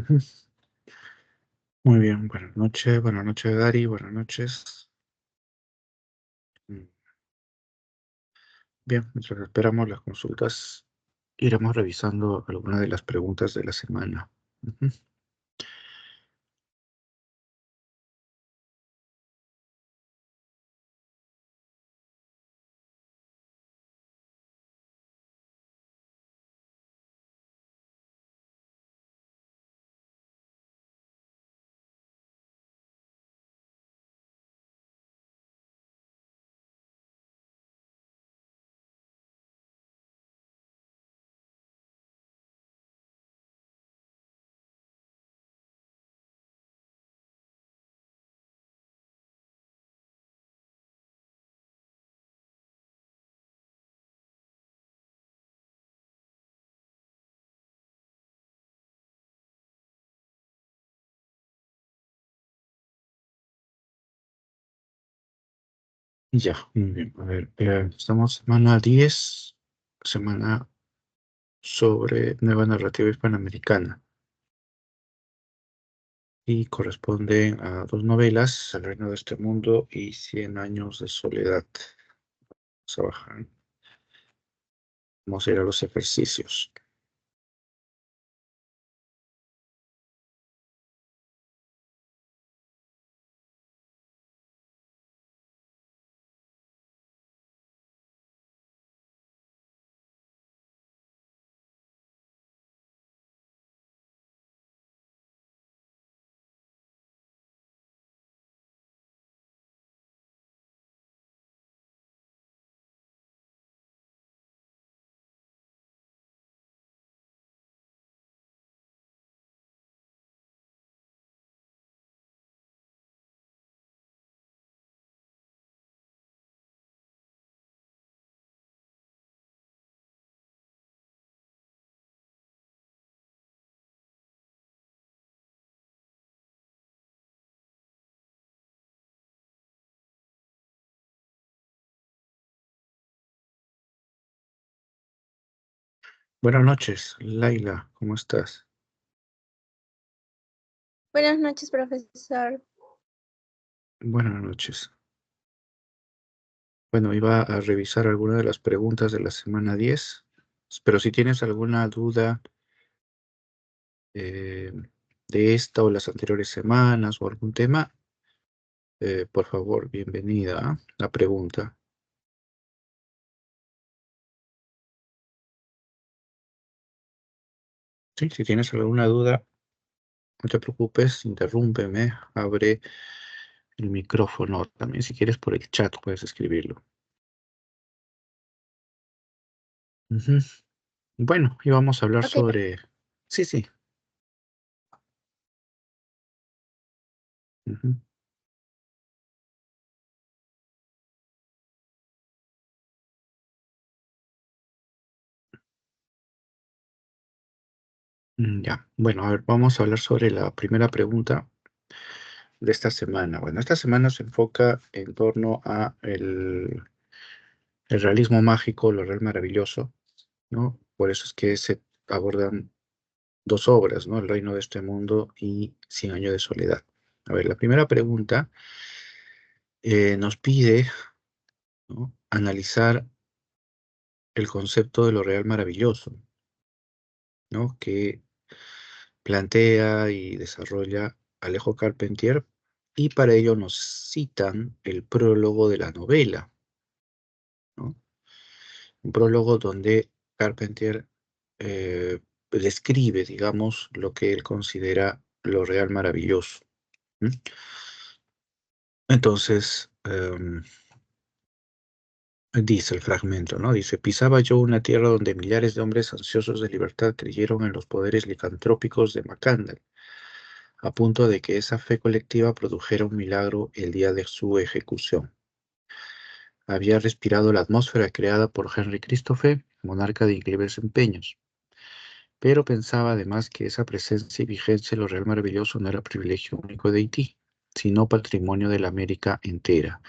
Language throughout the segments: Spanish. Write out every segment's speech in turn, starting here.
Ujú. Muy bien, buenas noches Gary, buenas noches. Mm, Bien, mientras esperamos las consultas, iremos revisando algunas de las preguntas de la semana. Ujú. Ya, muy bien. A ver, estamos semana 10, semana sobre nueva narrativa hispanoamericana. Y corresponde a dos novelas, El reino de este mundo y Cien años de soledad. Vamos a bajar, vamos a ir a los ejercicios. Buenas noches, Laila, ¿cómo estás? Buenas noches, profesor. Buenas noches. Bueno, iba a revisar algunas de las preguntas de la semana 10, pero si tienes alguna duda eh, de esta o las anteriores semanas o algún tema, por favor, bienvenida a la pregunta. Sí, si tienes alguna duda, no te preocupes, interrúmpeme, abre el micrófono. También si quieres por el chat puedes escribirlo. Ujú. Bueno, y vamos a hablar Ok, sobre... Sí, sí. Ujú. Ya, bueno, a ver, vamos a hablar sobre la primera pregunta de esta semana. Bueno, esta semana se enfoca en torno a el realismo mágico, lo real maravilloso, ¿no? Por eso es que se abordan dos obras, ¿no? El reino de este mundo y Cien años de soledad. A ver, la primera pregunta nos pide, ¿no?, analizar el concepto de lo real maravilloso, ¿no?, que plantea y desarrolla Alejo Carpentier, y para ello nos citan el prólogo de la novela, ¿no? Un prólogo donde Carpentier describe, digamos, lo que él considera lo real maravilloso. ¿M? Entonces, dice el fragmento, ¿no? Dice: pisaba yo una tierra donde millares de hombres ansiosos de libertad creyeron en los poderes licantrópicos de Macandal, a punto de que esa fe colectiva produjera un milagro el día de su ejecución. Había respirado la atmósfera creada por Henry Christophe, monarca de increíbles empeños, pero pensaba además que esa presencia y vigencia de lo real maravilloso no era privilegio único de Haití, sino patrimonio de la América entera.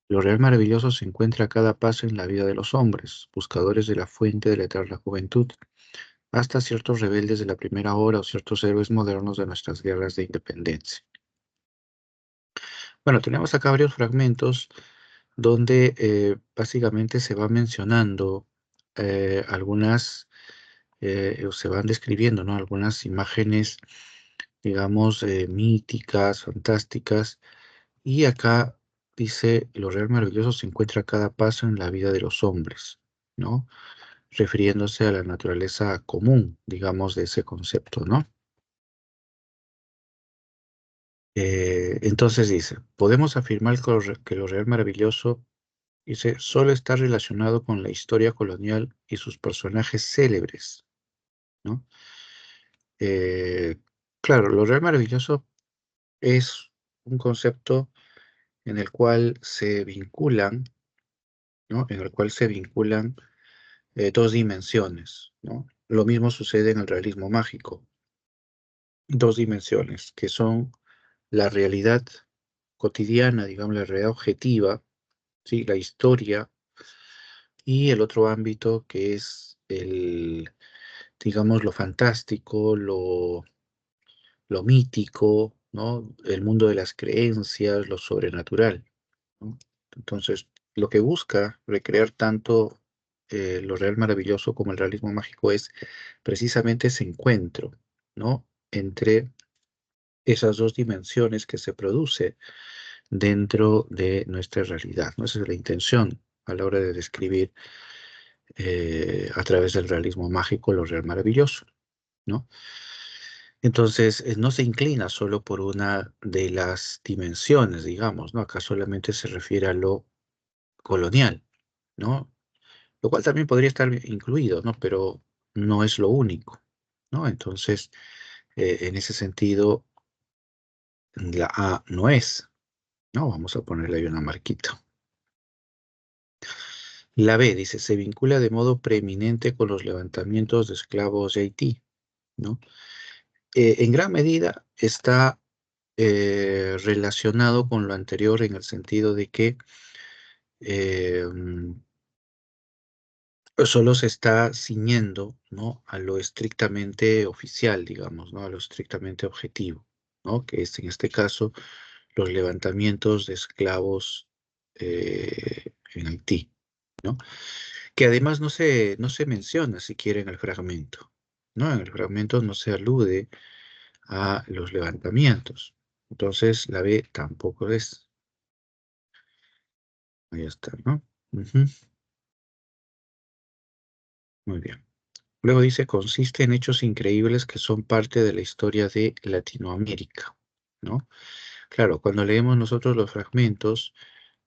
Lo real maravilloso se encuentra a cada paso en la vida de los hombres, buscadores de la fuente de la eterna juventud, hasta ciertos rebeldes de la primera hora o ciertos héroes modernos de nuestras guerras de independencia. Bueno, tenemos acá varios fragmentos donde básicamente se va mencionando algunas, o se van describiendo, ¿no? Algunas imágenes, digamos, míticas, fantásticas, y acá dice, lo real maravilloso se encuentra a cada paso en la vida de los hombres, ¿no? Refiriéndose a la naturaleza común, digamos, de ese concepto, ¿no? Entonces dice, podemos afirmar que lo real maravilloso, dice, solo está relacionado con la historia colonial y sus personajes célebres, ¿no? Eh, claro, lo real maravilloso es un concepto en el cual se vinculan, ¿no? En el cual se vinculan dos dimensiones, ¿no? Lo mismo sucede en el realismo mágico, dos dimensiones, que son la realidad cotidiana, digamos, la realidad objetiva, ¿sí? La historia, y el otro ámbito que es el, digamos, lo fantástico, lo mítico, ¿no? El mundo de las creencias, lo sobrenatural, ¿no? Entonces, lo que busca recrear tanto lo real maravilloso como el realismo mágico es precisamente ese encuentro, ¿no? Entre esas dos dimensiones que se produce dentro de nuestra realidad, ¿no? Esa es la intención a la hora de describir a través del realismo mágico lo real maravilloso, ¿no? Entonces, no se inclina solo por una de las dimensiones, digamos, ¿no? Acá solamente se refiere a lo colonial, ¿no? Lo cual también podría estar incluido, ¿no? Pero no es lo único, ¿no? Entonces, en ese sentido, la A no es, ¿no? Vamos a ponerle ahí una marquita. La B dice, se vincula de modo preeminente con los levantamientos de esclavos de Haití, ¿no? En gran medida está relacionado con lo anterior en el sentido de que solo se está ciñendo, ¿no? A lo estrictamente oficial, digamos, ¿no? A lo estrictamente objetivo, ¿no? Que es en este caso los levantamientos de esclavos en Haití, ¿no? Que además no se menciona siquiera en el fragmento, ¿no? En el fragmento no se alude a los levantamientos. Entonces la B tampoco es. Ahí está, ¿no? Ujú, muy bien. Luego dice, consiste en hechos increíbles que son parte de la historia de Latinoamérica, ¿no? Claro, cuando leemos nosotros los fragmentos,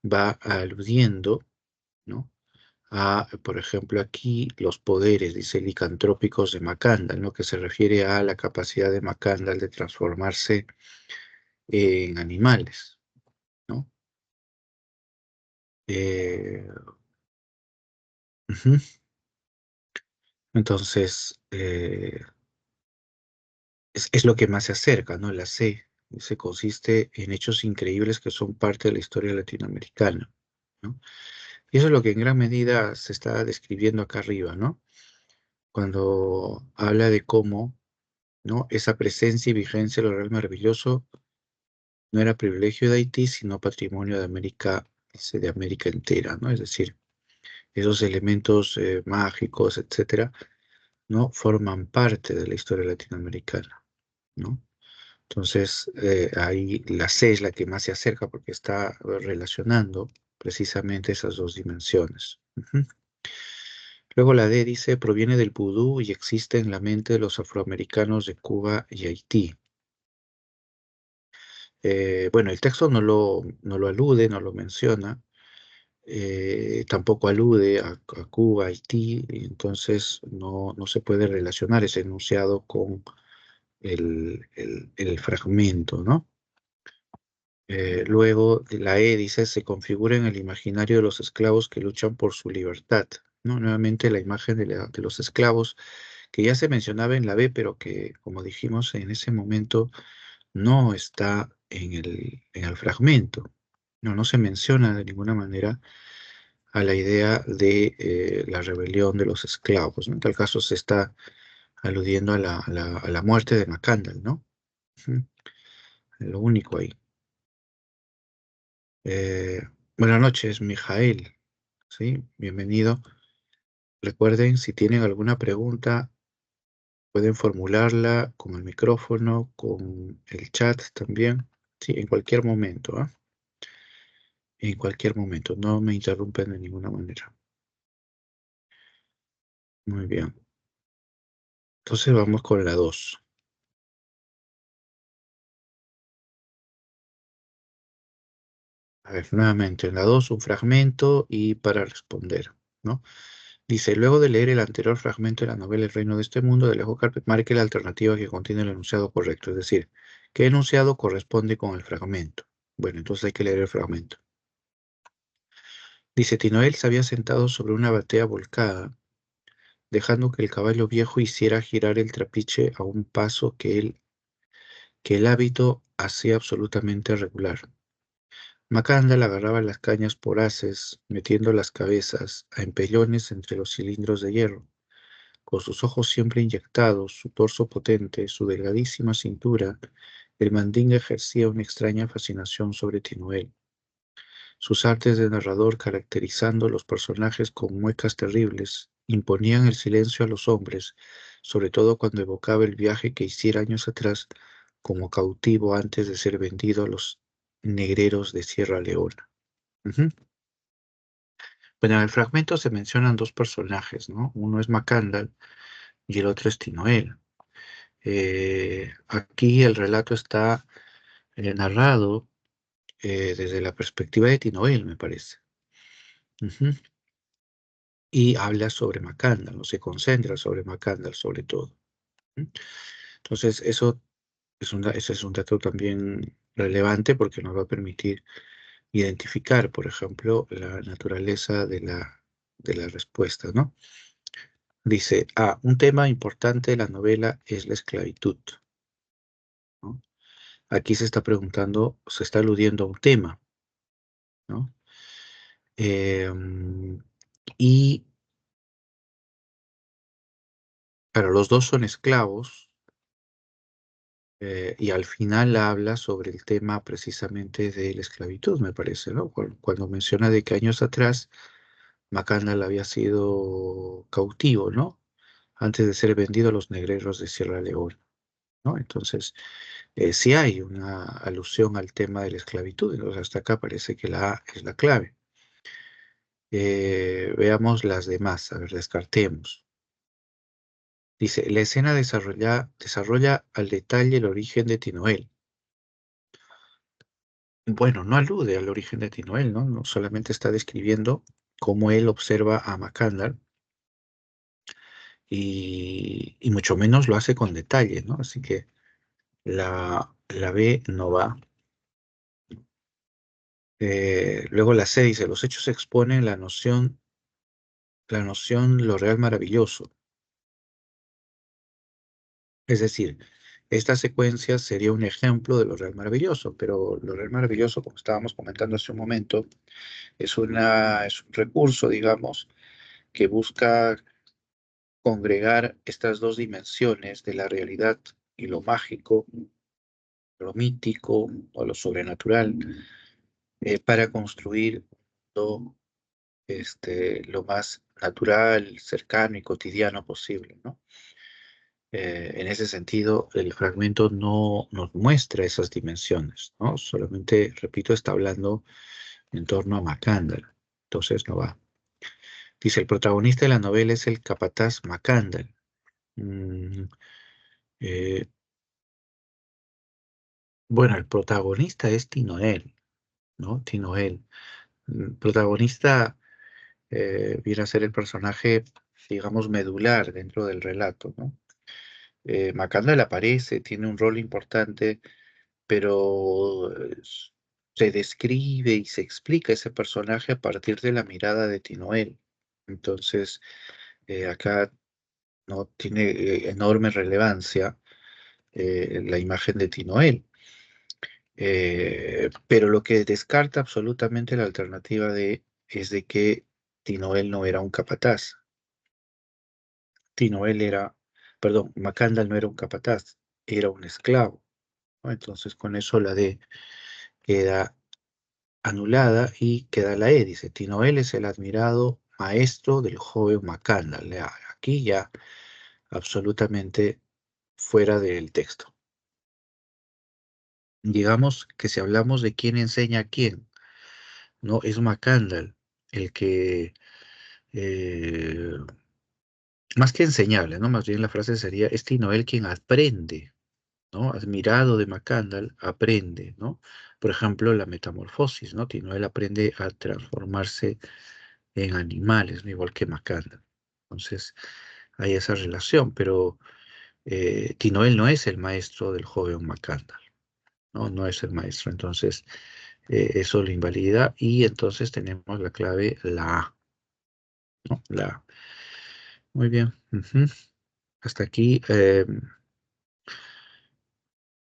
va aludiendo, ¿no? A, por ejemplo, aquí los poderes, dice, licantrópicos de Macandal, ¿no? Que se refiere a la capacidad de Macandal de transformarse en animales, ¿no? Eh, ujú. Entonces, es lo que más se acerca, ¿no? La C. Se consiste en hechos increíbles que son parte de la historia latinoamericana, ¿no? Y eso es lo que en gran medida se está describiendo acá arriba, ¿no? Cuando habla de cómo, ¿no? Esa presencia y vigencia de lo real maravilloso no era privilegio de Haití, sino patrimonio de América, dice, de América entera, ¿no? Es decir, esos elementos mágicos, etcétera, ¿no? Forman parte de la historia latinoamericana, ¿no? Entonces, ahí la C es la que más se acerca porque está relacionando precisamente esas dos dimensiones. Ujú. Luego la D dice, proviene del vudú y existe en la mente de los afroamericanos de Cuba y Haití. Bueno, el texto no lo alude, no lo menciona, tampoco alude a Cuba, Haití, y entonces no se puede relacionar ese enunciado con el fragmento, ¿no? Luego la E dice, se configura en el imaginario de los esclavos que luchan por su libertad, ¿no? Nuevamente la imagen de los esclavos que ya se mencionaba en la B, pero que, como dijimos en ese momento, no está en el fragmento. No se menciona de ninguna manera a la idea de la rebelión de los esclavos, ¿no? En tal caso se está aludiendo a la muerte de Macandal, ¿no? Ujú. Lo único ahí. Eh, Buenas noches, Mijael. ¿Sí? Bienvenido. Recuerden, si tienen alguna pregunta, pueden formularla con el micrófono, con el chat también. Sí, en cualquier momento, ¿ah? En cualquier momento. No me interrumpen de ninguna manera. Muy bien. Entonces vamos con la 2. A ver, nuevamente, en la 2 un fragmento y para responder, ¿no? Dice, luego de leer el anterior fragmento de la novela El reino de este mundo de Alejo Carpenter, marque la alternativa que contiene el enunciado correcto, es decir, ¿qué enunciado corresponde con el fragmento? Bueno, entonces hay que leer el fragmento. Dice, Tinoel se había sentado sobre una batea volcada, dejando que el caballo viejo hiciera girar el trapiche a un paso que el hábito hacía absolutamente regular. Macandal agarraba las cañas por haces, metiendo las cabezas a empellones entre los cilindros de hierro. Con sus ojos siempre inyectados, su torso potente, su delgadísima cintura, el mandín ejercía una extraña fascinación sobre Tinuel. Sus artes de narrador, caracterizando los personajes con muecas terribles, imponían el silencio a los hombres, sobre todo cuando evocaba el viaje que hiciera años atrás como cautivo antes de ser vendido a los negreros de Sierra Leona. Ujú. Bueno, en el fragmento se mencionan dos personajes, ¿no? Uno es Macandal y el otro es Tinoel. Aquí el relato está narrado desde la perspectiva de Tinoel, me parece. Ujú. Y habla sobre Macandal, o se concentra sobre Macandal sobre todo. ¿Mm? Entonces, ese es un dato también relevante porque nos va a permitir identificar, por ejemplo, la naturaleza de la respuesta, ¿no? Dice, un tema importante de la novela es la esclavitud, ¿no? Aquí se está preguntando, se está aludiendo a un tema, ¿no? Y, pero los dos son esclavos, y al final habla sobre el tema precisamente de la esclavitud, me parece, ¿no? Cuando menciona de que años atrás Macandal había sido cautivo, ¿no? Antes de ser vendido a los negreros de Sierra Leona, ¿no? Entonces, sí hay una alusión al tema de la esclavitud, entonces hasta acá parece que la A es la clave. Veamos las demás, a ver, descartemos. Dice, la escena desarrolla al detalle el origen de Tinoel. Bueno, no alude al origen de Tinoel, ¿no? No solamente está describiendo cómo él observa a Macandal y mucho menos lo hace con detalle, ¿no? Así que la B no va. Luego la C dice, los hechos exponen la noción lo real maravilloso. Es decir, esta secuencia sería un ejemplo de lo real maravilloso, pero lo real maravilloso, como estábamos comentando hace un momento, es un recurso, digamos, que busca congregar estas dos dimensiones de la realidad y lo mágico, lo mítico o lo sobrenatural, para construir lo más natural, cercano y cotidiano posible, ¿no? En ese sentido, el fragmento no nos muestra esas dimensiones, ¿no? Solamente, repito, está hablando en torno a Macandal. Entonces no va. Dice, el protagonista de la novela es el capataz Macandal. Mm, eh, bueno, el protagonista es Tinoel, ¿no? Tinoel. Protagonista viene a ser el personaje, digamos, medular dentro del relato, ¿no? Macandal aparece, tiene un rol importante, pero se describe y se explica ese personaje a partir de la mirada de Tinoel. Entonces, acá no tiene enorme relevancia la imagen de Tinoel. Pero lo que descarta absolutamente la alternativa es de que Tinoel no era un capataz. Tinoel era perdón, Macandal no era un capataz, era un esclavo, ¿no? Entonces con eso la D queda anulada y queda la E. Dice, Tinoel es el admirado maestro del joven Macandal. Aquí ya absolutamente fuera del texto. Digamos que si hablamos de quién enseña a quién, no es Macandal el que, eh, más que enseñarle, ¿no? Más bien la frase sería, es Tinoel quien aprende, ¿no? Admirado de Macandal, aprende, ¿no? Por ejemplo, la metamorfosis, ¿no? Tinoel aprende a transformarse en animales, ¿no? Igual que Macandal. Entonces, hay esa relación, pero Tinoel no es el maestro del joven Macandal, ¿no? No es el maestro. Entonces, eso lo invalida y entonces tenemos la clave la A, ¿no? La A. Muy bien. Ujú. Hasta aquí.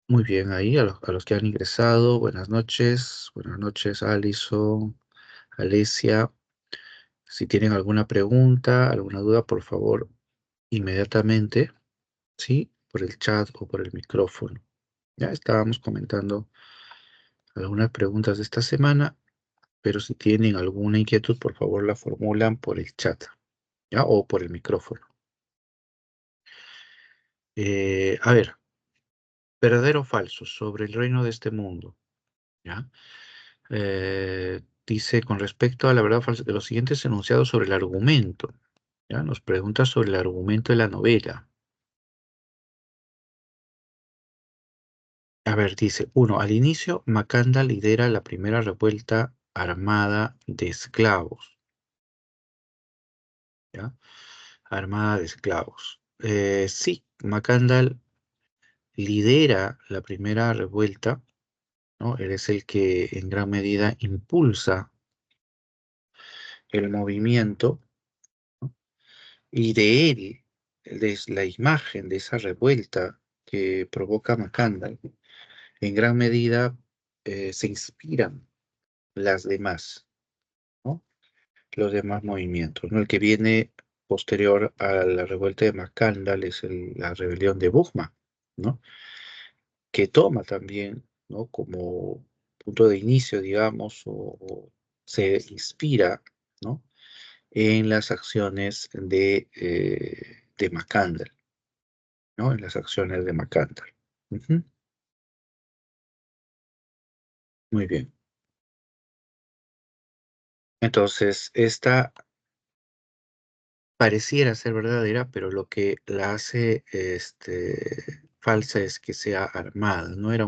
Muy bien, ahí a los que han ingresado, buenas noches, Alison, Alesia. Si tienen alguna pregunta, alguna duda, por favor, inmediatamente, ¿sí? Por el chat o por el micrófono. Ya estábamos comentando algunas preguntas de esta semana, pero si tienen alguna inquietud, por favor, la formulan por el chat, ¿ya? O por el micrófono. A ver, verdadero o falso sobre el reino de este mundo, ¿ya? Dice, con respecto a la verdad o falsa, de los siguientes enunciados sobre el argumento. ¿Ya? Nos pregunta sobre el argumento de la novela. A ver, dice, uno, al inicio, Macanda lidera la primera revuelta armada de esclavos. ¿Ya? Armada de esclavos. Sí, Macandal lidera la primera revuelta, ¿no? Él es el que en gran medida impulsa el movimiento, ¿no? Y de él, de la imagen de esa revuelta que provoca Macandal, en gran medida se inspiran las demás, ¿no? Los demás movimientos, ¿no? El que viene posterior a la revuelta de Macandal es la rebelión de Bugma, ¿no? Que toma también, ¿no? Como punto de inicio, digamos, o se inspira, ¿no? En las acciones de Macandal, ¿no? En las acciones de Macandal. Ujú. Muy bien. Entonces, esta pareciera ser verdadera, pero lo que la hace falsa es que sea armada. No era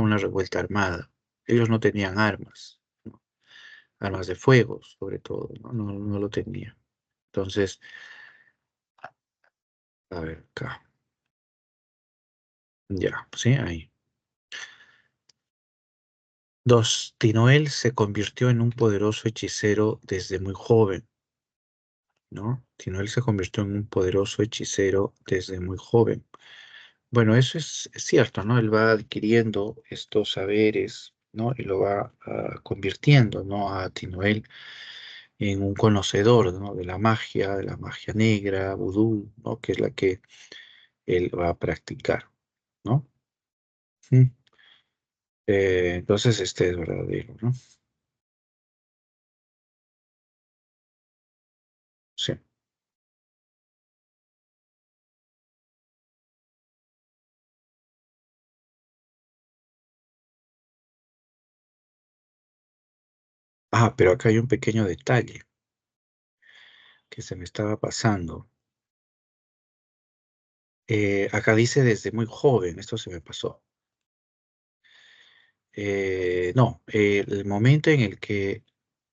una revuelta armada. Ellos no tenían armas, ¿no? Armas de fuego, sobre todo, ¿no? No lo tenían. Entonces, a ver, acá. Ya, sí, ahí. Dos, Tinoel se convirtió en un poderoso hechicero desde muy joven, ¿no? Tinoel se convirtió en un poderoso hechicero desde muy joven. Bueno, eso es cierto, ¿no? Él va adquiriendo estos saberes, ¿no? Y lo va convirtiendo, ¿no? A Tinoel en un conocedor, ¿no? De la magia negra, vudú, ¿no? Que es la que él va a practicar, ¿no? Mm. Entonces, este es verdadero, ¿no? Sí. Ah, pero acá hay un pequeño detalle que se me estaba pasando. Acá dice desde muy joven, esto se me pasó. No, el momento en el que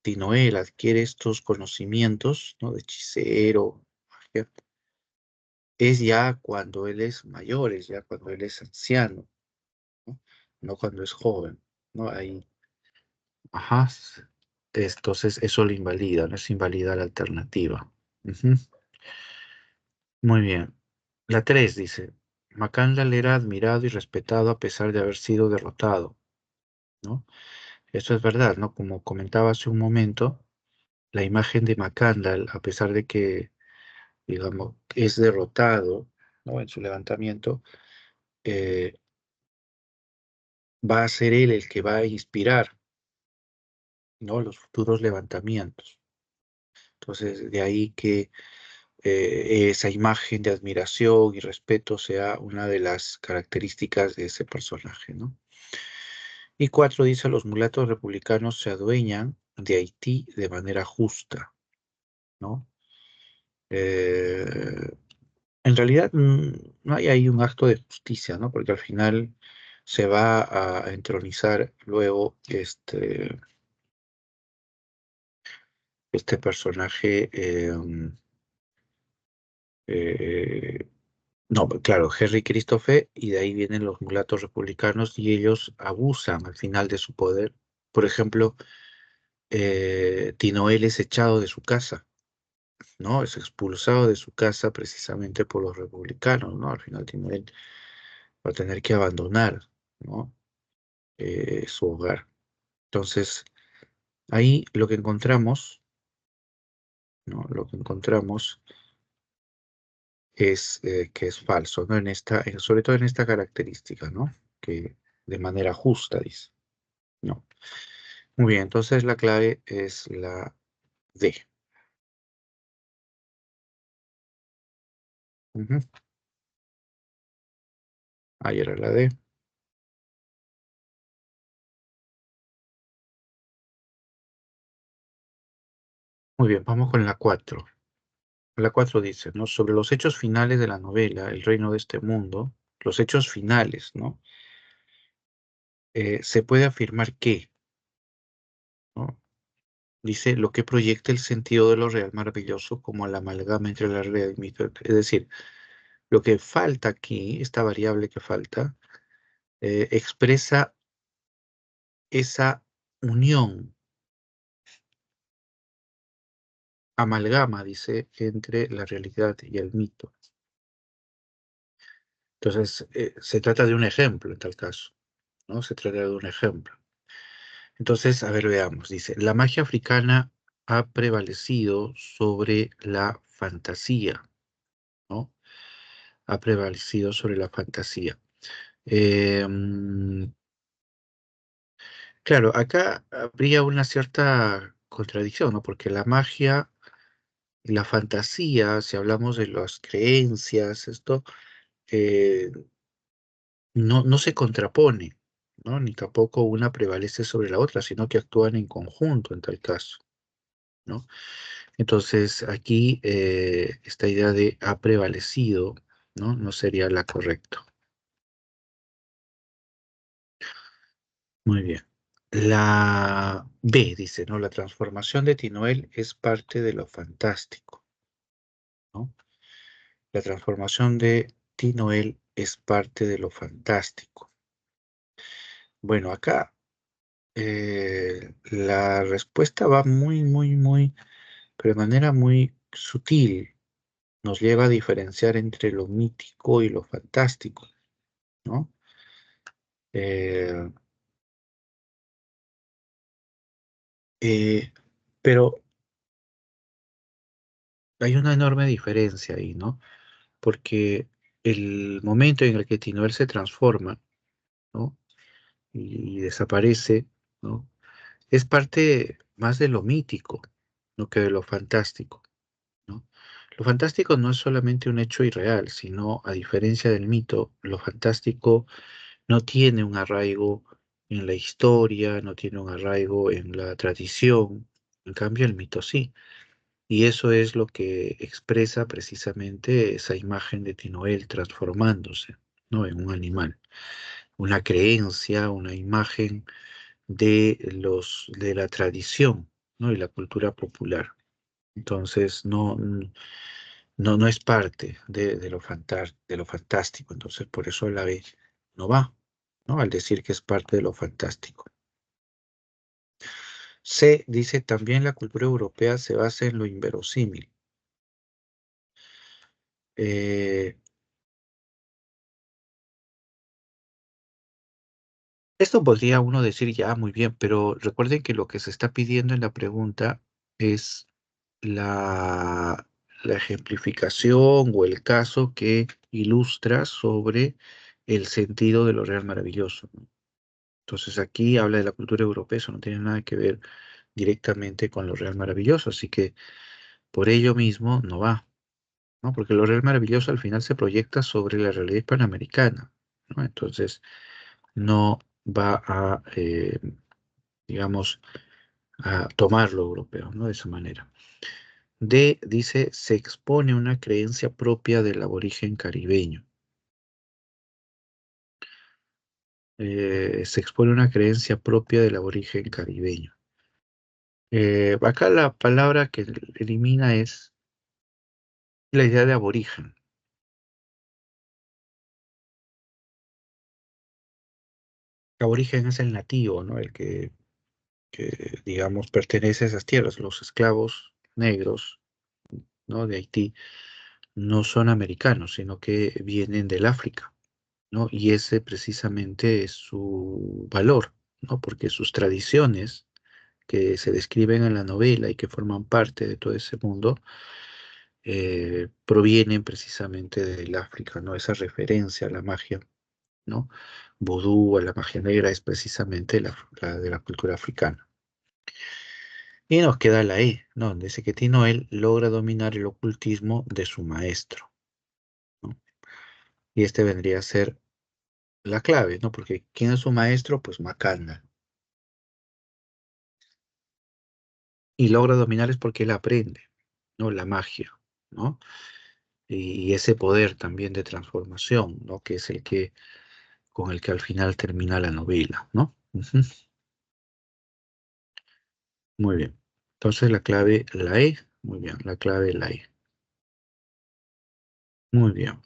Tinoel adquiere estos conocimientos, ¿no? De hechicero, magia, es ya cuando él es mayor, es ya cuando él es anciano, ¿no? No cuando es joven, ¿no? Ahí, ajá, entonces eso lo invalida, no es invalida la alternativa. Ujú. Muy bien. La 3 dice, Macandal era admirado y respetado a pesar de haber sido derrotado, ¿no? Esto es verdad, ¿no? Como comentaba hace un momento, la imagen de Macandal, a pesar de que, digamos, es derrotado, ¿no? En su levantamiento, va a ser él el que va a inspirar, ¿no? Los futuros levantamientos. Entonces, de ahí que esa imagen de admiración y respeto sea una de las características de ese personaje, ¿no? Y cuatro dice, los mulatos republicanos se adueñan de Haití de manera justa, ¿no? Eh, en realidad no hay ahí un acto de justicia, ¿no? Porque al final se va a entronizar luego este personaje, eh, no, claro, Henry Christophe, y de ahí vienen los mulatos republicanos y ellos abusan al final de su poder. Por ejemplo, Tinoel es echado de su casa, ¿no? Es expulsado de su casa precisamente por los republicanos, ¿no? Al final Tinoel va a tener que abandonar, ¿no? Su hogar. Entonces, ahí lo que encontramos, ¿no? Lo que encontramos es que es falso, ¿no? Sobre todo en esta característica, ¿no? Que de manera justa, dice, ¿no? Muy bien, entonces la clave es la D. Ujú. Ahí era la D. Muy bien, vamos con la 4. La 4 dice, ¿no? Sobre los hechos finales de la novela, El reino de este mundo, los hechos finales, ¿no? Se puede afirmar que, ¿no? Dice, lo que proyecta el sentido de lo real maravilloso como la amalgama entre la realidad y el mito. Es decir, lo que falta aquí, esta variable que falta, expresa esa unión, amalgama, dice, entre la realidad y el mito. Entonces, se trata de un ejemplo en tal caso, ¿no? Se trata de un ejemplo. Entonces, a ver, veamos. Dice, la magia africana ha prevalecido sobre la fantasía, ¿no? Ha prevalecido sobre la fantasía. Eh, mm, claro, acá habría una cierta contradicción, ¿no? Porque la magia y la fantasía, si hablamos de las creencias, esto eh, no se contrapone, ¿no? Ni tampoco una prevalece sobre la otra, sino que actúan en conjunto en tal caso, ¿no? Entonces, aquí esta idea de ha prevalecido, ¿no? No sería la correcta. Muy bien. La B dice, ¿no? La transformación de Tinoel es parte de lo fantástico, ¿no? La transformación de Tinoel es parte de lo fantástico. Bueno, acá la respuesta va pero de manera muy sutil. Nos lleva a diferenciar entre lo mítico y lo fantástico, ¿no? Eh, eh, pero hay una enorme diferencia ahí, ¿no? Porque el momento en el que Tinoel se transforma, ¿no? Y desaparece, ¿no? Es parte más de lo mítico, ¿no? Que de lo fantástico, ¿no? Lo fantástico no es solamente un hecho irreal, sino, a diferencia del mito, lo fantástico no tiene un arraigo en la historia, no tiene un arraigo en la tradición, en cambio el mito sí. Y eso es lo que expresa precisamente esa imagen de Tinoel transformándose, ¿no? En un animal. Una creencia, una imagen de la tradición, ¿no? Y la cultura popular. Entonces, no es parte de lo fantástico. Entonces, por eso la B no va, ¿no? Al decir que es parte de lo fantástico. C dice también la cultura europea se basa en lo inverosímil. Eh, Esto podría uno decir ya muy bien, pero recuerden que lo que se está pidiendo en la pregunta es la, la ejemplificación o el caso que ilustra sobre el sentido de lo real maravilloso, ¿no? Entonces aquí habla de la cultura europea, eso no tiene nada que ver directamente con lo real maravilloso, así que por ello mismo no va, ¿no? Porque lo real maravilloso al final se proyecta sobre la realidad hispanoamericana, ¿no? Entonces no va a, digamos, a tomar lo europeo, ¿no? De esa manera. D dice, se expone una creencia propia del aborigen caribeño. Se expone una creencia propia del aborigen caribeño. Acá la palabra que elimina es la idea de aborigen. Aborigen es el nativo, ¿no? El que, digamos, pertenece a esas tierras. Los esclavos negros, ¿no? De Haití no son americanos, sino que vienen del África, ¿no? Y ese precisamente es su valor, ¿no? Porque sus tradiciones que se describen en la novela y que forman parte de todo ese mundo, provienen precisamente del África, ¿no? Esa referencia a la magia, ¿no? Vudú, a la magia negra, es precisamente la de la cultura africana. Y nos queda la E, ¿no? Donde dice que Tinoel logra dominar el ocultismo de su maestro, ¿no? Y este vendría a ser la clave, ¿no? Porque ¿quién es su maestro? Pues Macanda. Y logra dominar es porque él aprende, ¿no? La magia, ¿no? Y ese poder también de transformación, ¿no? Que es el que, con el que al final termina la novela, ¿no? Ujú. Muy bien. Entonces la clave, la E, muy bien, la clave, la E. Muy bien.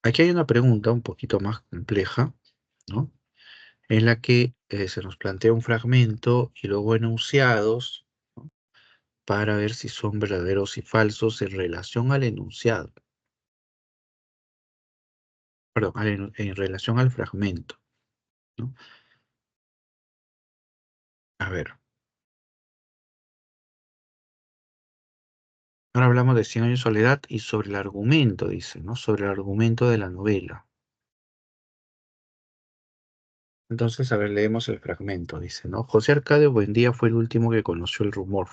Aquí hay una pregunta un poquito más compleja, ¿no? En la que se nos plantea un fragmento y luego enunciados, ¿no? Para ver si son verdaderos y falsos en relación al enunciado, perdón, en relación al fragmento, ¿no? A ver, ahora hablamos de Cien años de soledad y sobre el argumento, dice, ¿no? Sobre el argumento de la novela. Entonces, a ver, leemos el fragmento, dice, ¿no? José Arcadio Buendía fue el último que conoció el rumor.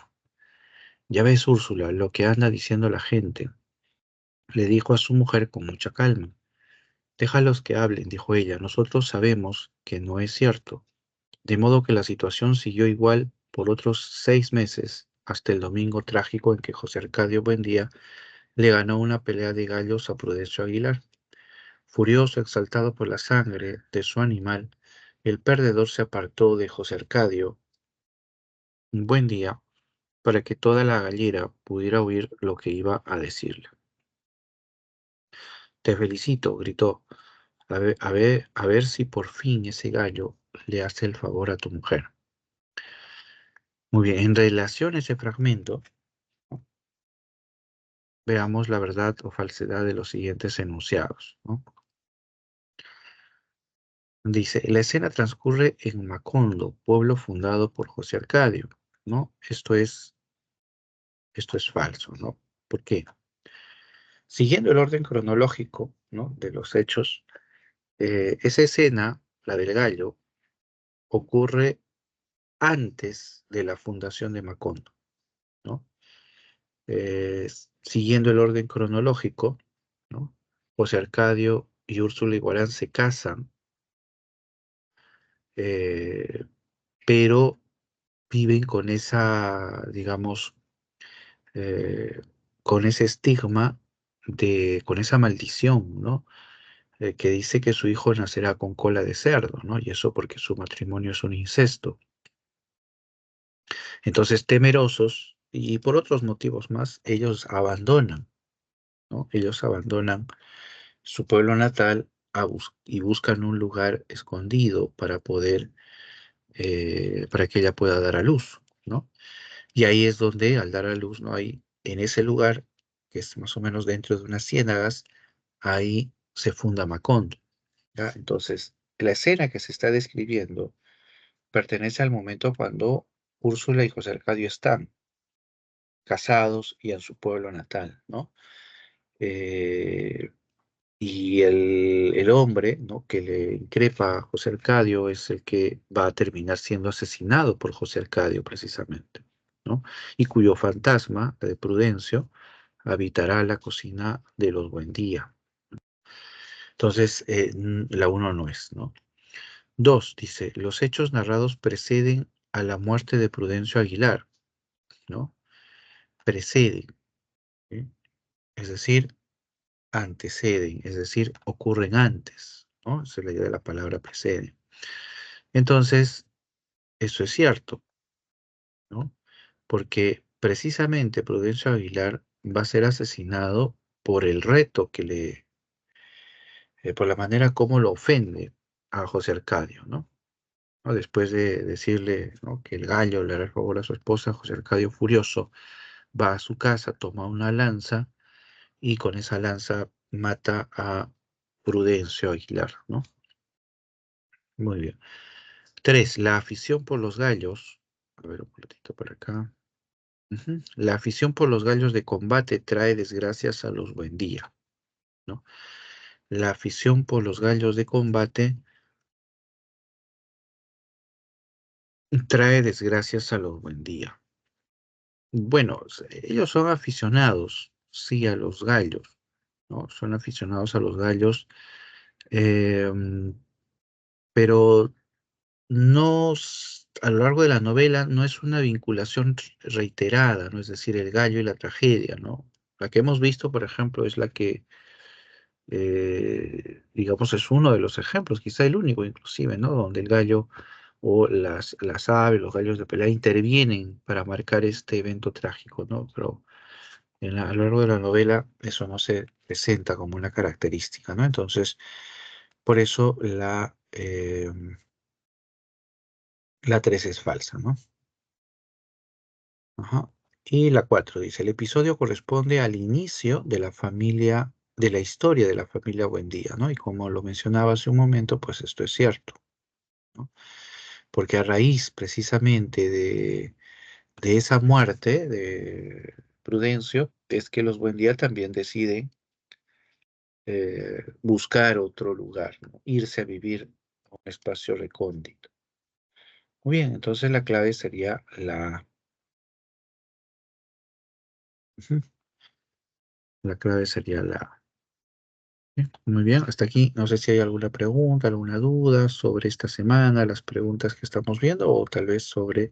Ya ves, Úrsula, lo que anda diciendo la gente, le dijo a su mujer con mucha calma. Déjalos que hablen, dijo ella. Nosotros sabemos que no es cierto. De modo que la situación siguió igual por otros 6 meses, hasta el domingo trágico en que José Arcadio Buendía le ganó una pelea de gallos a Prudencio Aguilar. Furioso, exaltado por la sangre de su animal, el perdedor se apartó de José Arcadio un buen día para que toda la gallera pudiera oír lo que iba a decirle. Te felicito, gritó. A ver si por fin ese gallo le hace el favor a tu mujer. Muy bien, en relación a ese fragmento, ¿no? Veamos la verdad o falsedad de los siguientes enunciados, ¿no? Dice, la escena transcurre en Macondo, pueblo fundado por José Arcadio, ¿no? Esto es falso, ¿no? ¿Por qué? Siguiendo el orden cronológico, ¿no? De los hechos, esa escena, la del gallo, ocurre antes de la fundación de Macondo, ¿no? Eh, Siguiendo el orden cronológico, ¿no? José Arcadio y Úrsula Iguarán se casan, eh, pero viven con esa, digamos, eh, con ese estigma con esa maldición, ¿no? Que dice que su hijo nacerá con cola de cerdo, ¿no? Y eso porque su matrimonio es un incesto. Entonces, temerosos y por otros motivos más, ellos abandonan, ¿no? Ellos abandonan su pueblo natal y buscan un lugar escondido para poder, para que ella pueda dar a luz, ¿no? Y ahí es donde, al dar a luz, ¿no? Hay, en ese lugar, que es más o menos dentro de unas ciénagas, ahí se funda Macondo, ¿ya? Entonces, la escena que se está describiendo pertenece al momento cuando Úrsula y José Arcadio están. casados y a su pueblo natal, ¿no? Eh, y el hombre, ¿no?, que le increpa a José Arcadio es el que va a terminar siendo asesinado por José Arcadio precisamente, ¿no? Y cuyo fantasma, de Prudencio, habitará la cocina de los Buendía. Entonces, la uno no es, ¿no? Dos, dice, los hechos narrados preceden a la muerte de Prudencio Aguilar, ¿no? Preceden, ¿sí? Es decir, anteceden, es decir, ocurren antes, ¿no? Esa es la idea de la palabra preceden. Entonces, eso es cierto, ¿no? Porque precisamente Prudencio Aguilar va a ser asesinado por el reto por la manera como lo ofende a José Arcadio, ¿no? ¿No? Después de decirle, ¿no?, que el gallo le hará el favor a su esposa, José Arcadio furioso va a su casa, toma una lanza y con esa lanza mata a Prudencio Aguilar, ¿no? Muy bien. Tres, la afición por los gallos. A ver, un poquitito por acá. Ujú. La afición por los gallos de combate trae desgracias a los Buendía, ¿no? La afición por los gallos de combate trae desgracias a los Buendía. Bueno, ellos son aficionados, sí, a los gallos, ¿no? Son aficionados a los gallos, em, pero no, a lo largo de la novela no es una vinculación reiterada, ¿no? Es decir, el gallo y la tragedia, ¿no? La que hemos visto, por ejemplo, es la que, digamos, es uno de los ejemplos, quizá el único inclusive, ¿no? Donde el gallo o las aves, los gallos de pelea intervienen para marcar este evento trágico, ¿no? Pero a lo largo de la novela eso no se presenta como una característica, ¿no? Entonces, por eso la 3 es falsa, ¿no? Ajá. Y la 4 dice, el episodio corresponde al inicio de la familia, de la historia de la familia Buendía, ¿no? Y como lo mencionaba hace un momento, pues esto es cierto, ¿no? Porque a raíz precisamente de esa muerte de Prudencio, es que los Buendía también deciden buscar otro lugar, ¿no? Irse a vivir a un espacio recóndito. Muy bien, entonces la clave sería ujú, la clave sería la. Muy bien, hasta aquí. No sé si hay alguna pregunta, alguna duda sobre esta semana, las preguntas que estamos viendo, o tal vez sobre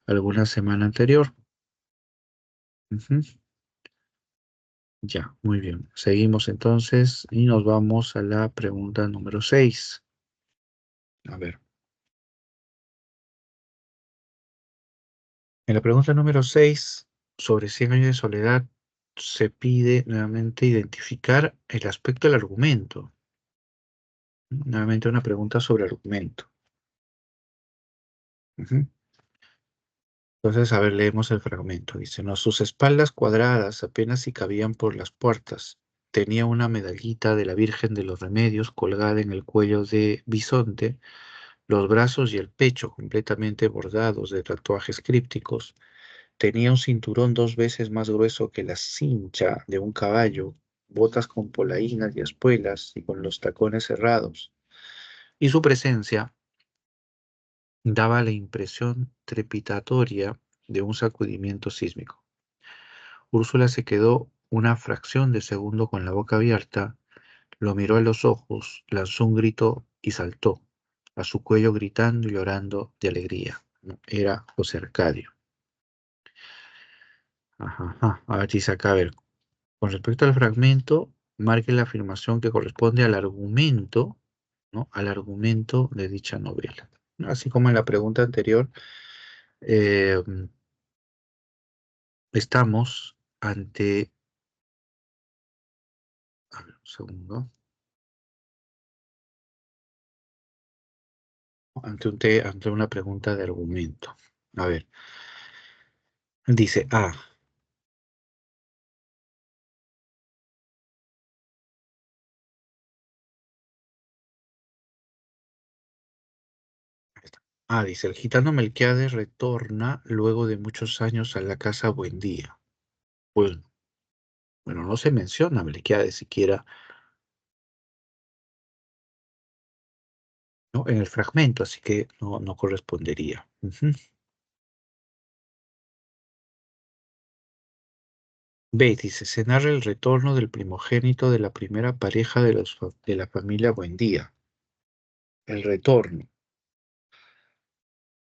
alguna semana anterior. Ujú. Ya, muy bien. Seguimos entonces y nos vamos a la pregunta número 6. A ver, en la pregunta número 6 sobre 100 años de soledad, se pide nuevamente identificar el aspecto del argumento. Nuevamente una pregunta sobre argumento. Ujú. Entonces, a ver, leemos el fragmento. Dice, no, sus espaldas cuadradas apenas si cabían por las puertas. Tenía una medallita de la Virgen de los Remedios colgada en el cuello de bisonte, los brazos y el pecho completamente bordados de tatuajes crípticos. Tenía un cinturón 2 veces más grueso que la cincha de un caballo, botas con polainas y espuelas y con los tacones cerrados. Y su presencia daba la impresión trepidatoria de un sacudimiento sísmico. Úrsula se quedó una fracción de segundo con la boca abierta, lo miró a los ojos, lanzó un grito y saltó a su cuello gritando y llorando de alegría. Era José Arcadio. Ajá, ajá. A ver, dice acá, a ver, con respecto al fragmento, marque la afirmación que corresponde al argumento, ¿no? Al argumento de dicha novela. ¿No? Así como en la pregunta anterior, eh, estamos ante, a ver, un segundo, ante una pregunta de argumento. A ver, dice A. Dice, el gitano Melquiades retorna luego de muchos años a la casa Buendía. Bueno, bueno, no se menciona a Melquiades siquiera, ¿no? En el fragmento, así que no correspondería. Ujú. B, dice, se narra el retorno del primogénito de la primera pareja de la familia Buendía. El retorno.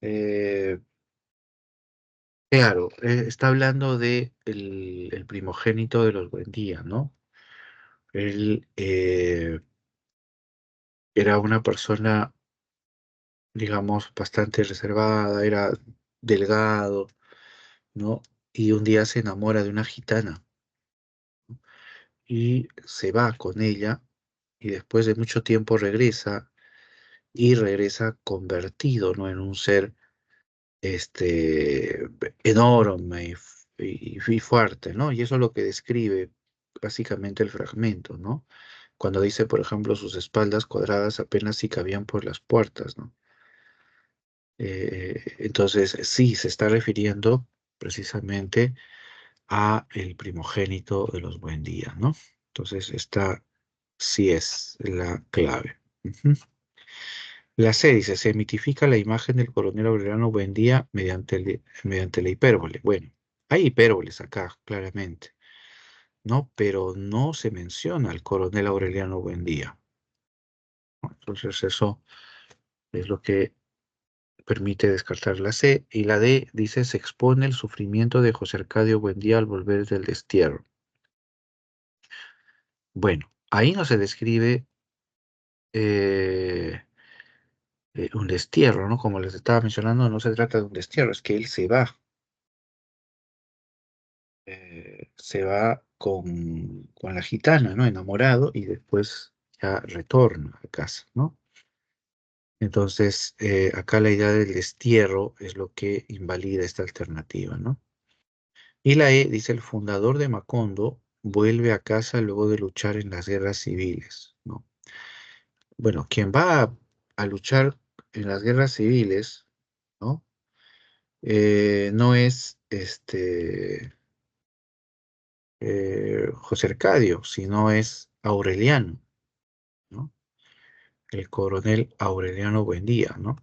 Eh, claro, está hablando de el primogénito de los Buendía, ¿no? Él era una persona, digamos, bastante reservada, era delgado, ¿no? Y un día se enamora de una gitana y se va con ella y después de mucho tiempo regresa y regresa convertido, ¿no? En un ser este, enorme y fuerte, ¿no? Y eso es lo que describe básicamente el fragmento, ¿no? Cuando dice, por ejemplo, sus espaldas cuadradas apenas si cabían por las puertas, ¿no? Entonces, sí, se está refiriendo precisamente a el primogénito de los Buendía, ¿no? Entonces, esta sí es la clave. Ujú. La C dice, se mitifica la imagen del coronel Aureliano Buendía mediante la hipérbole. Bueno, hay hipérboles acá, claramente, ¿no? Pero no se menciona al coronel Aureliano Buendía, ¿no? Entonces, eso es lo que permite descartar la C. Y la D dice, se expone el sufrimiento de José Arcadio Buendía al volver del destierro. Bueno, ahí no se describe eh, un destierro, ¿no? Como les estaba mencionando, no se trata de un destierro, es que él se va con la gitana, ¿no? Enamorado y después ya retorna a casa, ¿no? Entonces, acá la idea del destierro es lo que invalida esta alternativa, ¿no? Y la E dice, el fundador de Macondo vuelve a casa luego de luchar en las guerras civiles, ¿no? Bueno, quien va a luchar en las guerras civiles, ¿no? No es José Arcadio, sino es Aureliano, ¿no? El coronel Aureliano Buendía, ¿no?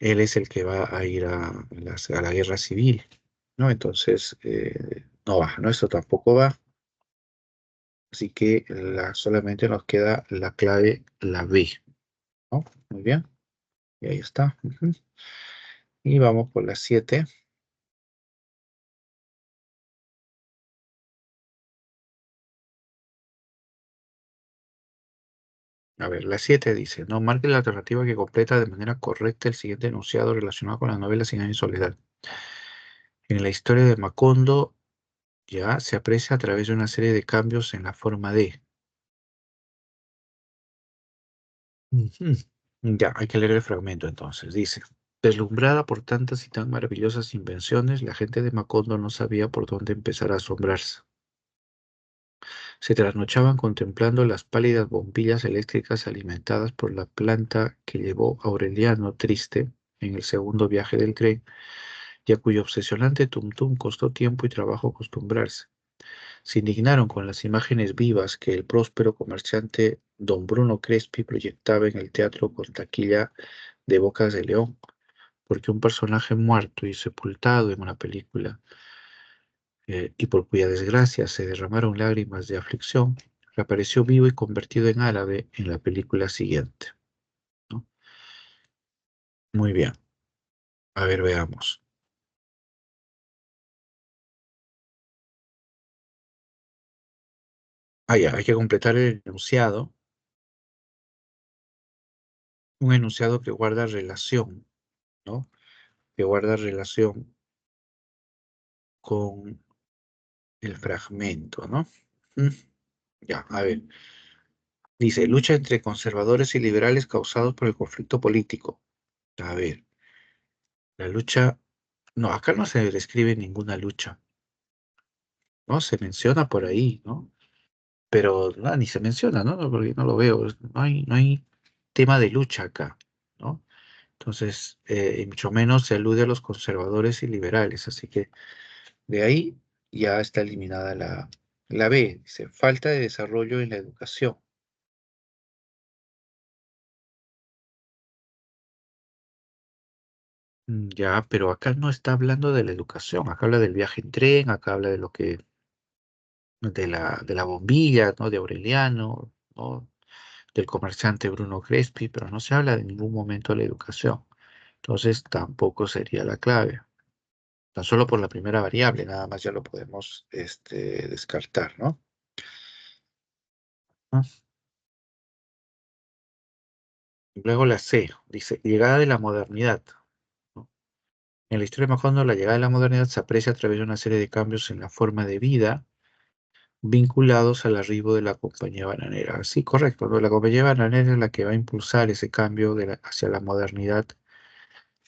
Él es el que va a ir a la guerra civil, ¿no? Entonces, no va, ¿no? Esto tampoco va. Así que solamente nos queda la clave, la B, ¿no? Muy bien, y ahí está. Ujú. Y vamos por la 7. A ver, la 7 dice, no marque la alternativa que completa de manera correcta el siguiente enunciado relacionado con la novela Cien años de soledad. En la historia de Macondo, ya se aprecia a través de una serie de cambios en la forma de. Ujú. Ya, hay que leer el fragmento entonces. Dice, deslumbrada por tantas y tan maravillosas invenciones, la gente de Macondo no sabía por dónde empezar a asombrarse. Se trasnochaban contemplando las pálidas bombillas eléctricas alimentadas por la planta que llevó a Aureliano triste en el segundo viaje del tren y a cuyo obsesionante tum-tum costó tiempo y trabajo acostumbrarse. Se indignaron con las imágenes vivas que el próspero comerciante don Bruno Crespi proyectaba en el teatro con taquilla de Bocas de León, porque un personaje muerto y sepultado en una película, y por cuya desgracia se derramaron lágrimas de aflicción, reapareció vivo y convertido en árabe en la película siguiente, ¿no? Muy bien, a ver, veamos. Ya, hay que completar el enunciado, un enunciado que guarda relación, ¿no? Que guarda relación con el fragmento, ¿no? Mm, Ya, a ver. Dice, lucha entre conservadores y liberales causados por el conflicto político. A ver, la lucha. No, acá no se describe ninguna lucha, ¿no? Se menciona por ahí, ¿no? Pero ni se menciona, ¿no? Porque no lo veo. No hay tema de lucha acá, ¿no? Entonces, y mucho menos se alude a los conservadores y liberales. Así que de ahí ya está eliminada la B. Dice, falta de desarrollo en la educación. Ya, pero acá no está hablando de la educación. Acá habla del viaje en tren, acá habla de lo que, de la bombilla, ¿no? De Aureliano, ¿no? Del comerciante Bruno Crespi, pero no se habla de ningún momento de la educación. Entonces tampoco sería la clave. Tan solo por la primera variable, nada más ya lo podemos descartar, ¿no? Ah, luego la C, dice, llegada de la modernidad, ¿no? En la historia de Macondo, la llegada de la modernidad se aprecia a través de una serie de cambios en la forma de vida vinculados al arribo de la compañía bananera. Sí, correcto, ¿no? La compañía bananera es la que va a impulsar ese cambio hacia la modernidad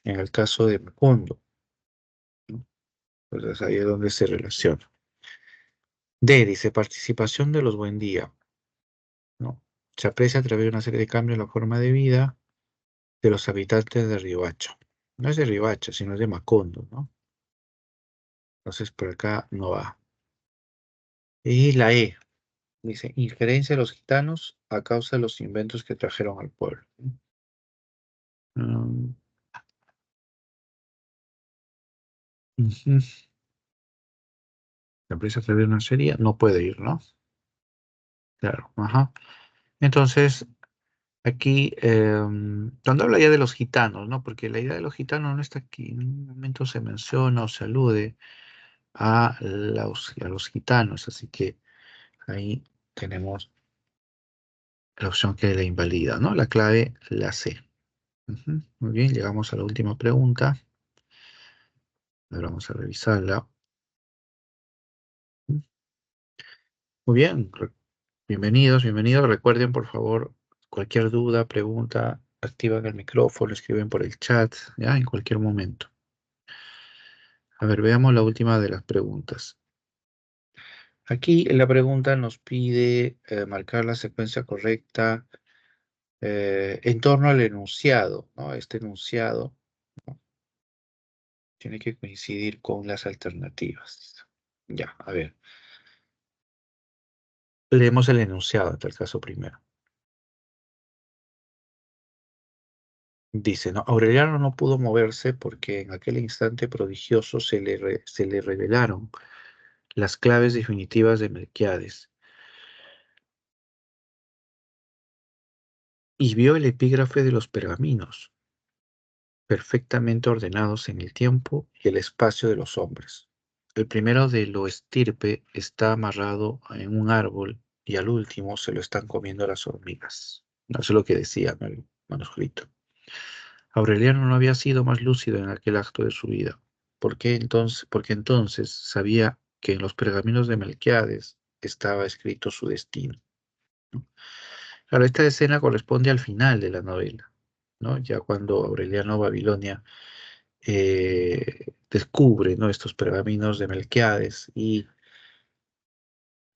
en el caso de Macondo, ¿no? Entonces ahí es donde se relaciona. D, dice, participación de los buen día, ¿no? Se aprecia a través de una serie de cambios en la forma de vida de los habitantes de Riohacha. No es de Riohacha, sino es de Macondo, ¿no? Entonces por acá no va. Y la E, dice, injerencia de los gitanos a causa de los inventos que trajeron al pueblo. Mm, ujú. La empresa a través de una serie no puede ir, ¿no? Claro, ajá. Entonces, aquí, cuando habla ya de los gitanos, ¿no? Porque la idea de los gitanos no está aquí. En un momento se menciona o se alude a los gitanos, así que ahí tenemos la opción que la invalida, ¿no? La clave, la C. Ujú. Muy bien, llegamos a la última pregunta. Ahora vamos a revisarla. Muy bien, bienvenidos, bienvenidos. Recuerden, por favor, cualquier duda, pregunta, activan el micrófono, escriben por el chat, ya, en cualquier momento. A ver, veamos la última de las preguntas. Aquí la pregunta nos pide marcar la secuencia correcta en torno al enunciado, ¿no? Este enunciado, ¿no? Tiene que coincidir con las alternativas. Ya, a ver. Leemos el enunciado en tal caso primero. Dice, ¿no? Aureliano no pudo moverse porque en aquel instante prodigioso se le revelaron las claves definitivas de Melquiades y vio el epígrafe de los pergaminos, perfectamente ordenados en el tiempo y el espacio de los hombres. El primero de lo estirpe está amarrado en un árbol y al último se lo están comiendo las hormigas. No, eso es lo que decía, ¿no? El manuscrito. Aureliano no había sido más lúcido en aquel acto de su vida. Porque entonces sabía que en los pergaminos de Melquiades estaba escrito su destino, ¿no? Claro, esta escena corresponde al final de la novela, ¿no? Ya cuando Aureliano Babilonia descubre, ¿no? Estos pergaminos de Melquiades y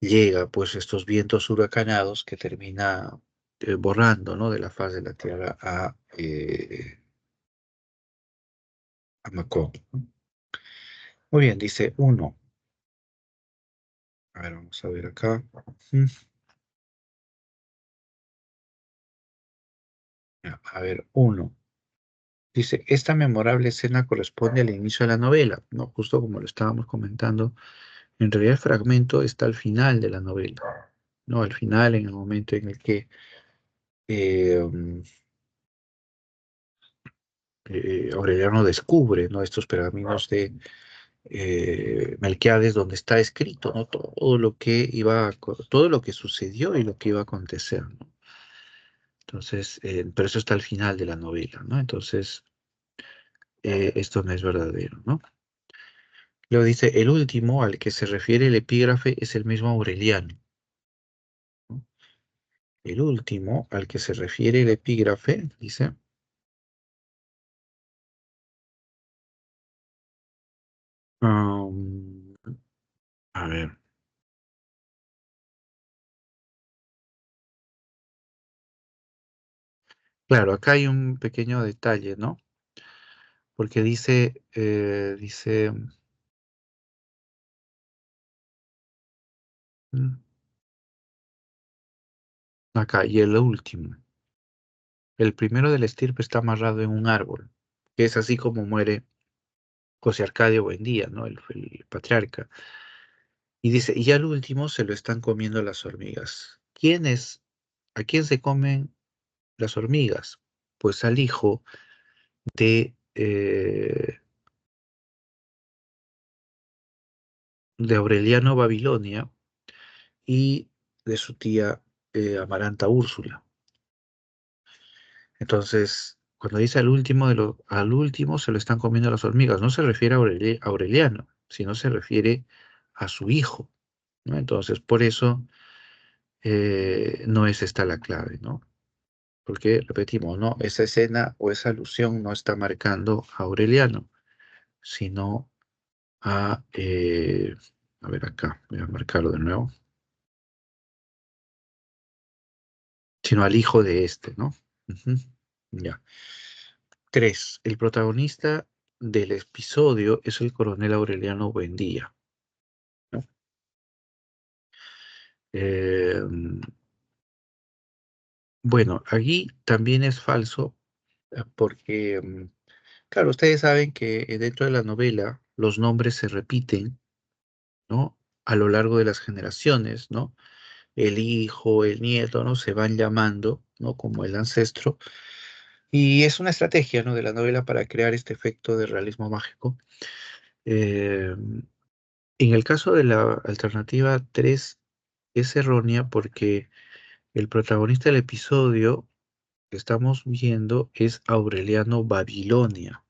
llega pues estos vientos huracanados que termina borrando, ¿no? De la faz de la tierra a Macón. Muy bien, dice uno. A ver, vamos a ver acá. Mm, ya, a ver, uno. Dice, esta memorable escena corresponde al inicio de la novela, ¿no? Justo como lo estábamos comentando. En realidad el fragmento está al final de la novela, ¿no? Al final, en el momento en el que eh, mm, Aureliano descubre, ¿no? Estos pergaminos de Melquiades, donde está escrito, ¿no? Todo lo que sucedió y lo que iba a acontecer, ¿no? Entonces, pero eso está al final de la novela, ¿no? Entonces, esto no es verdadero, ¿no? Luego dice, el último al que se refiere el epígrafe es el mismo Aureliano, ¿no? El último al que se refiere el epígrafe, dice, um, a ver, claro, acá hay un pequeño detalle, ¿no? porque dice, mm, acá, y el último. El primero de la estirpe está amarrado en un árbol, que es así como muere José Arcadio Buendía, ¿no? El patriarca. Y dice, y al último se lo están comiendo las hormigas. ¿A quién se comen las hormigas? Pues al hijo de, eh, de Aureliano Babilonia y de su tía Amaranta Úrsula. Entonces, cuando dice al último se lo están comiendo las hormigas, no se refiere a Aureliano, sino se refiere a su hijo, ¿no? Entonces, por eso no es esta la clave, ¿no? Porque, repetimos, ¿no? Esa escena o esa alusión no está marcando a Aureliano, sino a ver acá, voy a marcarlo de nuevo, sino al hijo de este, ¿no? Ujú. Ya. 3. El protagonista del episodio es el coronel Aureliano Buendía, ¿no? Eh, bueno, aquí también es falso porque, claro, ustedes saben que dentro de la novela los nombres se repiten, ¿no? A lo largo de las generaciones, ¿no? El hijo, el nieto, ¿no? Se van llamando, ¿no? Como el ancestro. Y es una estrategia, ¿no? De la novela para crear este efecto de realismo mágico. Eh, en el caso de la alternativa 3 es errónea porque el protagonista del episodio que estamos viendo es Aureliano Babilonia,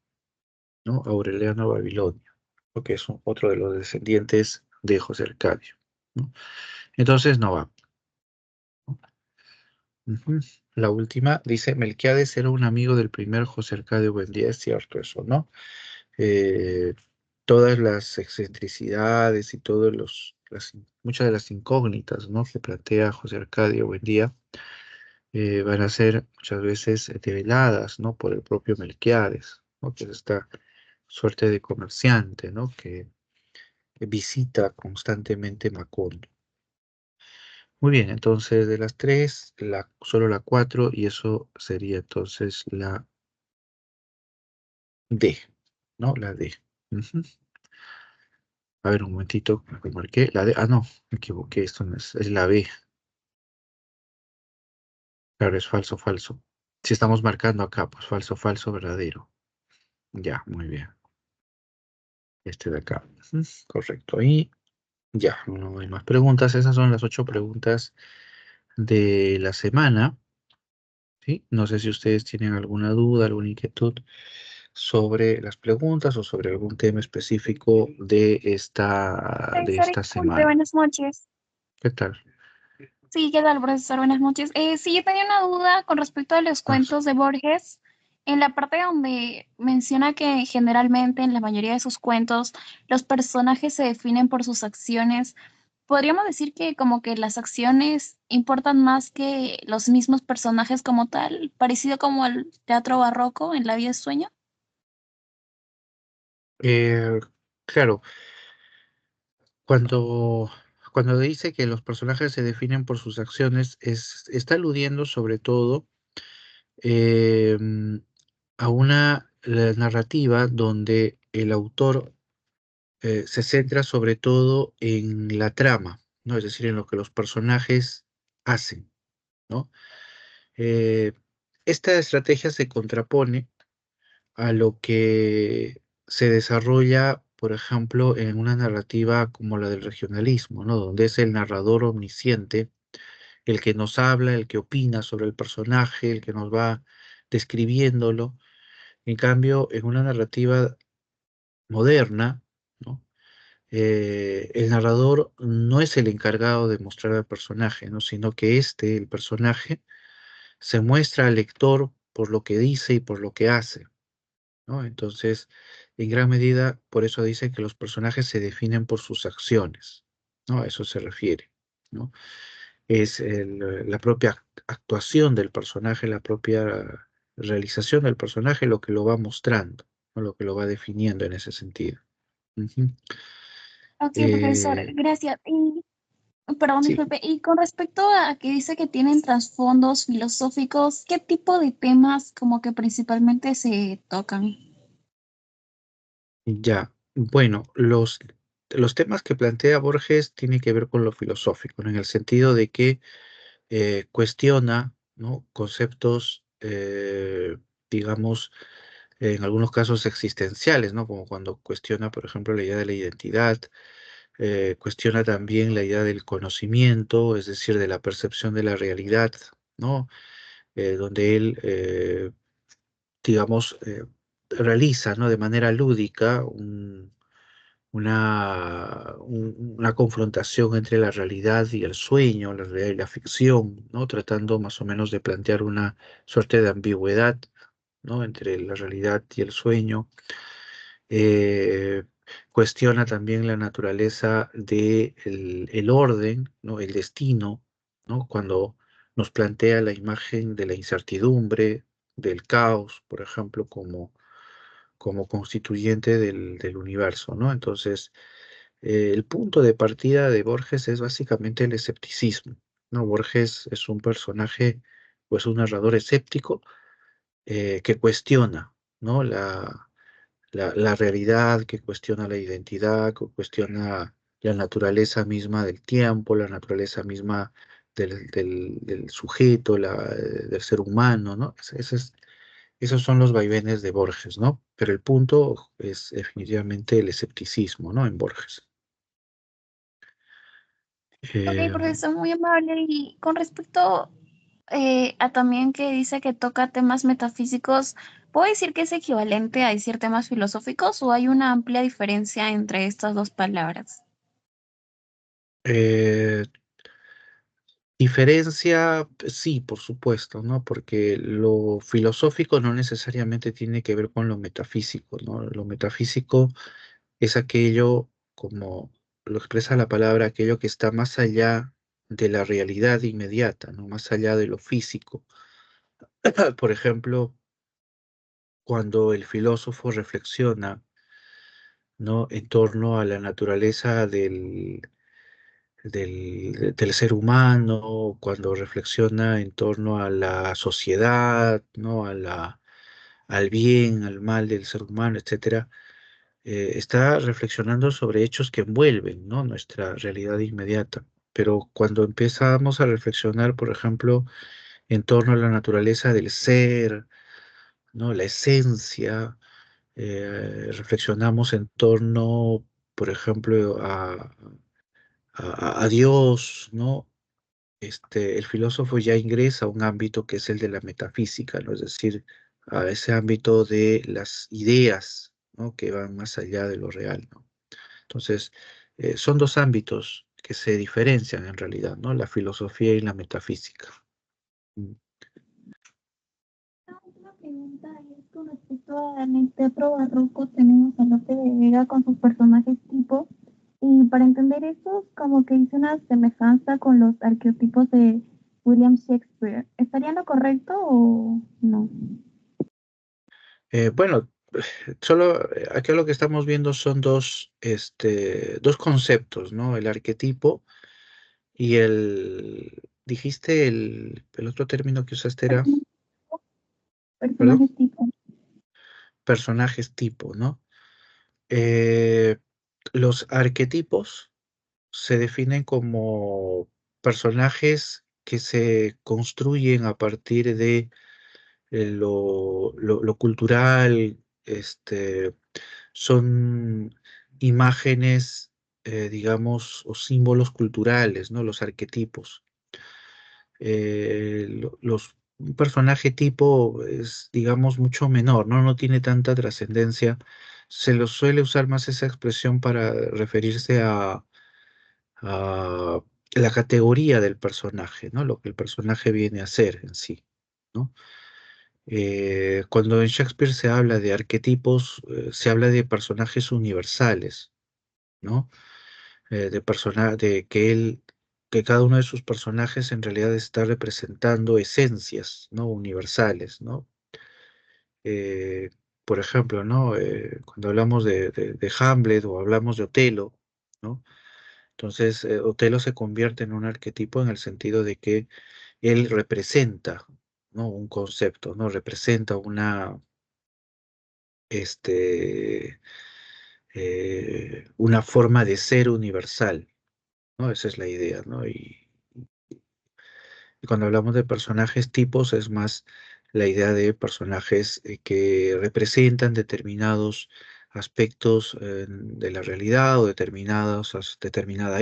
¿no? Aureliano Babilonia, porque es otro de los descendientes de José Arcadio, ¿no? Entonces no va. Ujú. La última dice, Melquiades era un amigo del primer José Arcadio Buendía, es cierto eso, ¿no? Eh, todas las excentricidades y muchas de las incógnitas, ¿no? que plantea José Arcadio Buendía van a ser muchas veces develadas, ¿no? por el propio Melquiades, ¿no? que es esta suerte de comerciante, ¿no? que visita constantemente Macondo. Muy bien, entonces de las tres, solo la cuatro, y eso sería entonces la D, ¿no? La D. Ujú. A ver, un momentito, me marqué la D. Ah, no, me equivoqué, esto no es la B. Claro, es falso, falso. Si estamos marcando acá, pues falso, falso, verdadero. Ya, muy bien. Este de acá. Ujú, correcto. Y ya, no hay más preguntas. Esas son las 8 preguntas de la semana. ¿Sí? No sé si ustedes tienen alguna duda, alguna inquietud sobre las preguntas o sobre algún tema específico de Profesor, esta disculpe, semana. buenas noches. ¿Qué tal? Sí, ¿qué tal, profesor? Buenas noches. Sí, yo tenía una duda con respecto a los Ah, cuentos de Borges. En la parte donde menciona que generalmente en la mayoría de sus cuentos los personajes se definen por sus acciones, ¿podríamos decir que como que las acciones importan más que los mismos personajes como tal, parecido como el teatro barroco en La vida es sueño? eh, claro, cuando, cuando dice que los personajes se definen por sus acciones, está aludiendo sobre todo eh, a una narrativa donde el autor se centra sobre todo en la trama, ¿no? Es decir, en lo que los personajes hacen, ¿no? Eh, esta estrategia se contrapone a lo que se desarrolla, por ejemplo, en una narrativa como la del regionalismo, ¿no? Donde es el narrador omnisciente el que nos habla, el que opina sobre el personaje, el que nos va describiéndolo. En cambio, en una narrativa moderna, ¿no? El narrador no es el encargado de mostrar al personaje, ¿no? Sino que el personaje, se muestra al lector por lo que dice y por lo que hace, ¿no? Entonces, en gran medida, por eso dice que los personajes se definen por sus acciones, ¿no? A eso se refiere, ¿no? Es la propia actuación del personaje, la propia realización del personaje lo que lo va mostrando, ¿no? Lo que lo va definiendo en ese sentido. Ujú. Ok, profesor, Eh, gracias. Y, perdón, sí, disculpe. Y con respecto a que dice que tienen trasfondos filosóficos, ¿qué tipo de temas como que principalmente se tocan? ya. Bueno, los temas que plantea Borges tienen que ver con lo filosófico, ¿no? En el sentido de que cuestiona, ¿no? Conceptos, digamos, en algunos casos existenciales, ¿no? Como cuando cuestiona, por ejemplo, la idea de la identidad, cuestiona también la idea del conocimiento, es decir, de la percepción de la realidad, ¿no? Donde él, digamos, realiza, ¿no? De manera lúdica una confrontación entre la realidad y el sueño, la realidad y la ficción, ¿no? Tratando más o menos de plantear una suerte de ambigüedad, ¿no? Entre la realidad y el sueño. Eh, Cuestiona también la naturaleza del el orden, ¿no? El destino, ¿no? Cuando nos plantea la imagen de la incertidumbre, del caos, por ejemplo, como constituyente del universo, ¿no? Entonces, el punto de partida de Borges es básicamente el escepticismo, ¿no? Borges es un personaje, pues un narrador escéptico que cuestiona, ¿no? La realidad, que cuestiona la identidad, que cuestiona la naturaleza misma del tiempo, la naturaleza misma del sujeto, del ser humano, ¿no? Esos son los vaivenes de Borges, ¿no? Pero el punto es definitivamente el escepticismo, ¿no? En Borges. Ok, Eh, profesor, muy amable. Y con respecto a también que dice que toca temas metafísicos, ¿puedo decir que es equivalente a decir temas filosóficos o hay una amplia diferencia entre estas dos palabras? eh, Diferencia, pues, sí, por supuesto, ¿no? Porque lo filosófico no necesariamente tiene que ver con lo metafísico, ¿no? Lo metafísico es aquello, como lo expresa la palabra, aquello que está más allá de la realidad inmediata, ¿no? Más allá de lo físico. Por ejemplo, cuando el filósofo reflexiona, ¿no? En torno a la naturaleza del ser humano, cuando reflexiona en torno a la sociedad, ¿no? Al bien, al mal del ser humano, etcétera, está reflexionando sobre hechos que envuelven, ¿no? Nuestra realidad inmediata. Pero cuando empezamos a reflexionar, por ejemplo, en torno a la naturaleza del ser, ¿no? La esencia, reflexionamos en torno, por ejemplo, a Dios, ¿no? El filósofo ya ingresa a un ámbito que es el de la metafísica, ¿no? Es decir, a ese ámbito de las ideas, ¿no? Que van más allá de lo real, ¿no? Entonces, son dos ámbitos que se diferencian en realidad, ¿no? La filosofía y la metafísica. Mm. La última pregunta es con respecto a en el teatro barroco tenemos a Lope de Vega con sus personajes tipo y para entender eso como que hice una semejanza con los arqueotipos de William Shakespeare. ¿Estaría en lo correcto o no? Bueno, solo aquí lo que estamos viendo son dos conceptos, ¿no? El arquetipo y dijiste el otro término que usaste era, perdón, Personajes tipo. personajes tipo, ¿no? Eh, los arquetipos se definen como personajes que se construyen a partir de lo cultural, son imágenes, digamos, o símbolos culturales, ¿no? Los arquetipos. Un personaje tipo es, digamos, mucho menor, ¿no? No tiene tanta trascendencia. Se lo suele usar más esa expresión para referirse a la categoría del personaje, ¿no? Lo que el personaje viene a ser en sí, ¿no? Cuando en Shakespeare se habla de arquetipos, se habla de personajes universales, ¿no? Que cada uno de sus personajes en realidad está representando esencias, ¿no? Universales, ¿no? Eh, por ejemplo, ¿no? Cuando hablamos de Hamlet o hablamos de Otelo, ¿no? Entonces, Otelo se convierte en un arquetipo en el sentido de que él representa, ¿no? Un concepto, ¿no? Representa este, una forma de ser universal, ¿no? Esa es la idea, ¿no? Y cuando hablamos de personajes tipos es más la idea de personajes que representan determinados aspectos de la realidad o determinada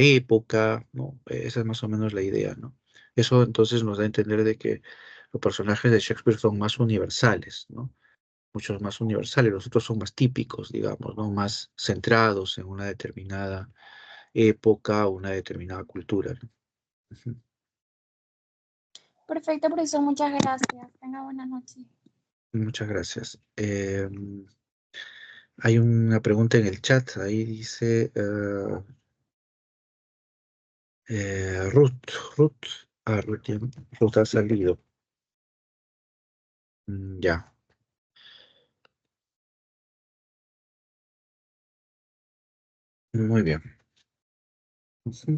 época, ¿no? Esa es más o menos la idea, ¿no? Eso entonces nos da a entender de que los personajes de Shakespeare son más universales, ¿no? Muchos más universales, los otros son más típicos, digamos, ¿no? Más centrados en una determinada época o una determinada cultura, ¿no? Ujú. Perfecto, profesor, muchas gracias. Tenga buena noche. Muchas gracias. Hay una pregunta en el chat, ahí dice Ruth, Ruth ha salido. Ya, muy bien. Ujú.